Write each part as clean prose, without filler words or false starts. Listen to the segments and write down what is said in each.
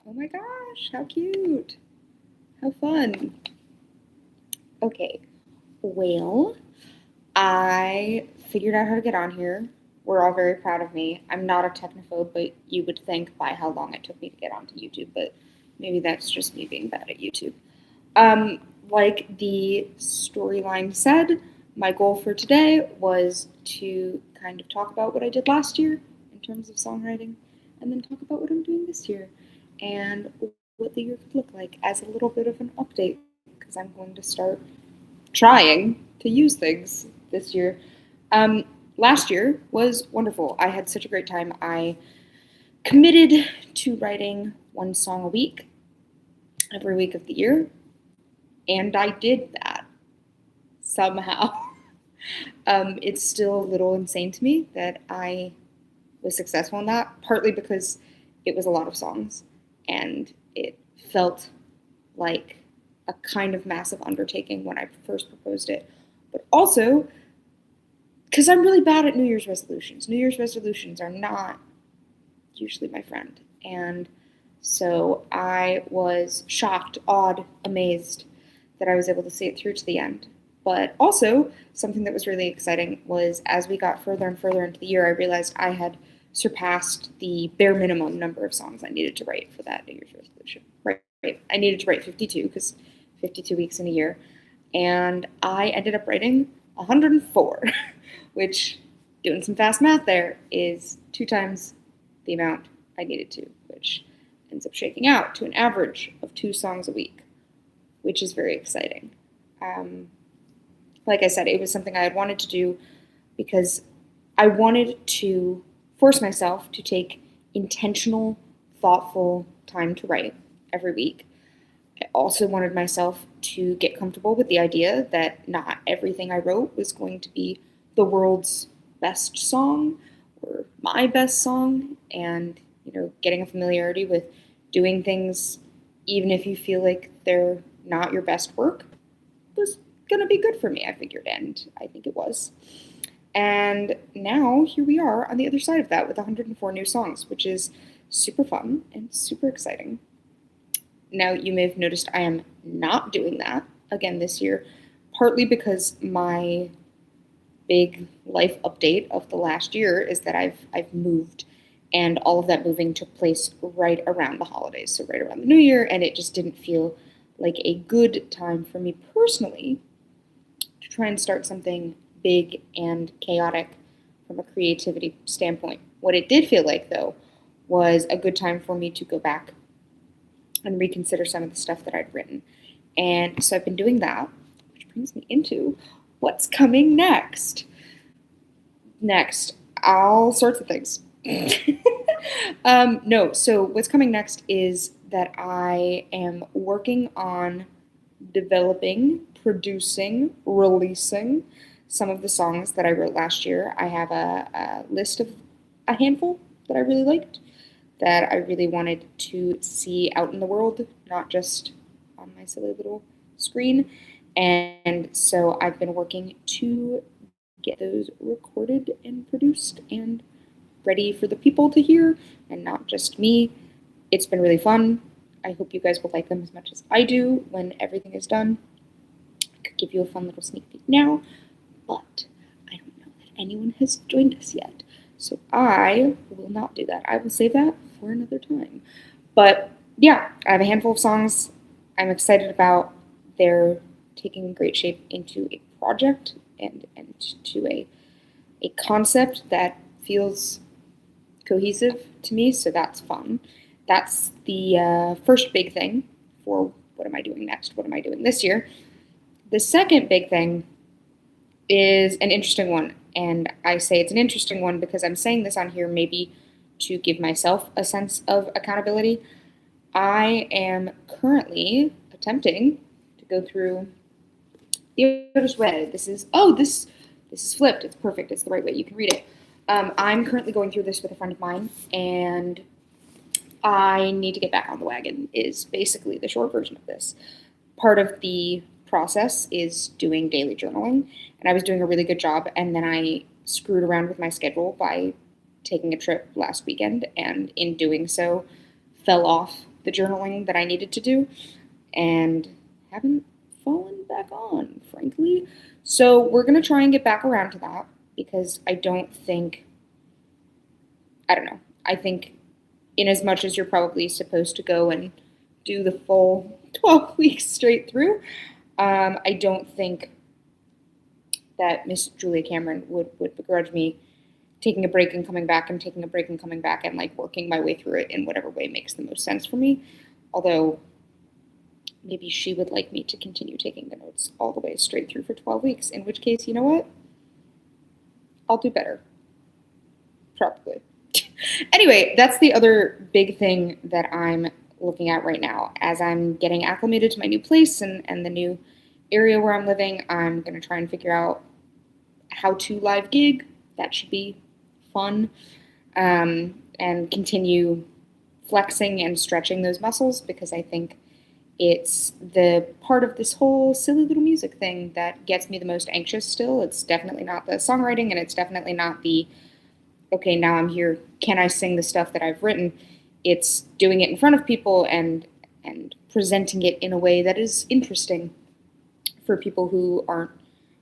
Oh my gosh, how cute. How fun. Okay, well, I figured out how to get on here. We're all very proud of me. I'm not a technophobe, but you would think by how long it took me to get onto YouTube, but maybe that's just me being bad at YouTube. Um, like the storyline said, my goal for today was to kind of talk about what I did last year in terms of songwriting, and then talk about what I'm doing this year and what the year could look like as a little bit of an update because I'm going to start trying to use things this year. Um, Last year was wonderful. I had such a great time. I committed to writing one song a week every week of the year, and I did that somehow. It's still a little insane to me that I was successful in that, partly because it was a lot of songs and it felt like a kind of massive undertaking when I first proposed it, but also because I'm really bad at New Year's resolutions. New Year's resolutions are not usually my friend. And so I was shocked, awed, amazed that I was able to see it through to the end. But also, something that was really exciting was as we got further and further into the year, I realized I had surpassed the bare minimum number of songs I needed to write for that New Year's resolution. Right. I needed to write 52 because 52 weeks in a year. And I ended up writing 104, which, doing some fast math there, is 2 times the amount I needed to, which ends up shaking out to an average of 2 songs a week, which is very exciting. Um, like I said, it was something I had wanted to do because I wanted to force myself to take intentional, thoughtful time to write every week. I also wanted myself to get comfortable with the idea that not everything I wrote was going to be the world's best song or my best song, and getting a familiarity with doing things even if you feel like they're not your best work was going to be good for me, I figured, and I think it was. And now here we are on the other side of that with 104 new songs, which is super fun and super exciting. Now, you may have noticed I am not doing that again this year, partly because my big life update of the last year is that I've moved, and all of that moving took place right around the holidays, so right around the new year, and it just didn't feel like a good time for me personally to try and start something big and chaotic from a creativity standpoint. What it did feel like, though, was a good time for me to go back and reconsider some of the stuff that I'd written. And so I've been doing that, which brings me into what's coming next. Next, all sorts of things. No, so what's coming next is that I am working on developing, producing, releasing some of the songs that I wrote last year. I have a list of a handful that I really liked, that I really wanted to see out in the world, not just on my silly little screen. And so I've been working to get those recorded and produced and ready for the people to hear and not just me. It's been really fun. I hope you guys will like them as much as I do when everything is done. I could give you a fun little sneak peek now, but I don't know that anyone has joined us yet. So I will not do that. I will save that for another time. But yeah, I have a handful of songs I'm excited about. They're taking great shape into a project and to a concept that feels cohesive to me, so that's fun. That's the first big thing for what am I doing next? What am I doing this year? The second big thing is an interesting one. And I say it's an interesting one because I'm saying this on here maybe to give myself a sense of accountability. I am currently attempting to go through the other's way. This is flipped. It's perfect. It's the right way. You can read it. I'm currently going through this with a friend of mine, and I need to get back on the wagon, is basically the short version of this. Part of the process is doing daily journaling, and I was doing a really good job, and then I screwed around with my schedule by taking a trip last weekend, and in doing so, fell off the journaling that I needed to do and haven't fallen back on, frankly. So we're going to try and get back around to that because I don't know. I think in as much as you're probably supposed to go and do the full 12 weeks straight through, I don't think that Miss Julia Cameron would begrudge me taking a break and coming back and taking a break and coming back and like working my way through it in whatever way makes the most sense for me. Although maybe she would like me to continue taking the notes all the way straight through for 12 weeks, in which case, you know what? I'll do better. Probably. Anyway, that's the other big thing that I'm looking at right now. As I'm getting acclimated to my new place and the new area where I'm living, I'm going to try and figure out how to live gig. That should be fun. And continue flexing and stretching those muscles because I think it's the part of this whole silly little music thing that gets me the most anxious still. It's definitely not the songwriting, and it's definitely not the, okay, now I'm here, can I sing the stuff that I've written? It's doing it in front of people and presenting it in a way that is interesting for people who aren't,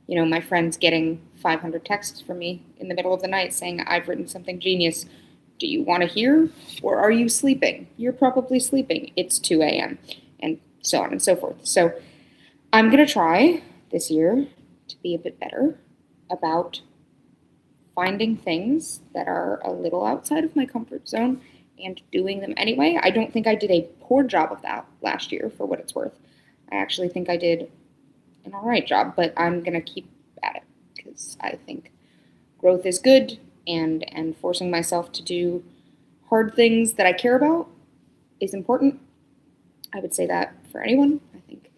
my friends getting 500 texts from me in the middle of the night saying, I've written something genius. Do you want to hear? Or are you sleeping? You're probably sleeping. It's 2 a.m. And so on and so forth. So I'm going to try this year to be a bit better about finding things that are a little outside of my comfort zone and doing them anyway. I don't think I did a poor job of that last year, for what it's worth. I actually think I did an all right job, but I'm going to keep at it because I think growth is good, and forcing myself to do hard things that I care about is important. I would say that for anyone. I think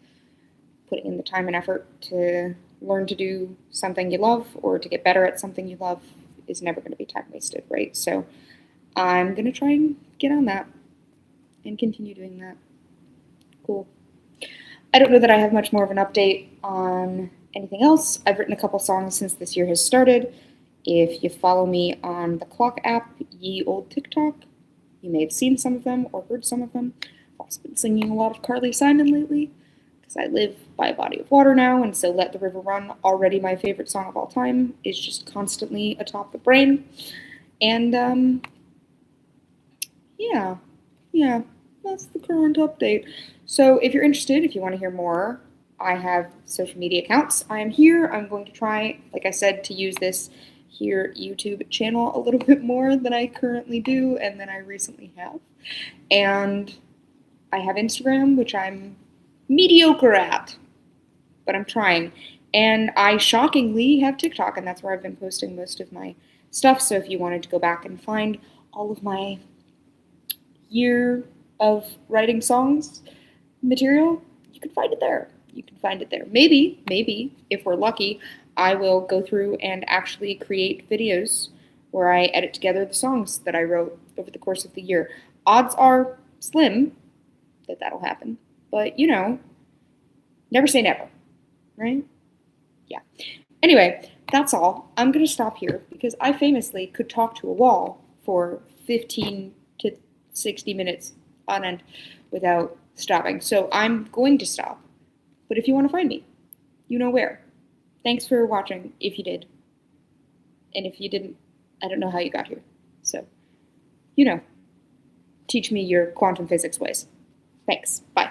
putting in the time and effort to learn to do something you love or to get better at something you love is never going to be time wasted, right? So I'm going to try and get on that and continue doing that. Cool. I don't know that I have much more of an update on anything else. I've written a couple songs since this year has started. If you follow me on the Clock app, ye old TikTok, you may have seen some of them or heard some of them. I've also been singing a lot of Carly Simon lately because I live by a body of water now, and so Let the River Run, already my favorite song of all time, is just constantly atop the brain. And yeah, that's the current update. So if you're interested, if you want to hear more, I have social media accounts. I am here. I'm going to try, like I said, to use this here YouTube channel a little bit more than I currently do and than I recently have. And I have Instagram, which I'm mediocre at, but I'm trying. And I shockingly have TikTok, and that's where I've been posting most of my stuff. So if you wanted to go back and find all of my year of writing songs material, you can find it there. Maybe, if we're lucky, I will go through and actually create videos where I edit together the songs that I wrote over the course of the year. Odds are slim that that'll happen, but never say never, right? Yeah. Anyway, that's all. I'm going to stop here because I famously could talk to a wall for 15 to 60 minutes on end without stopping. So I'm going to stop. But if you want to find me, you know where. Thanks for watching, if you did. And if you didn't, I don't know how you got here. So, teach me your quantum physics ways. Thanks. Bye.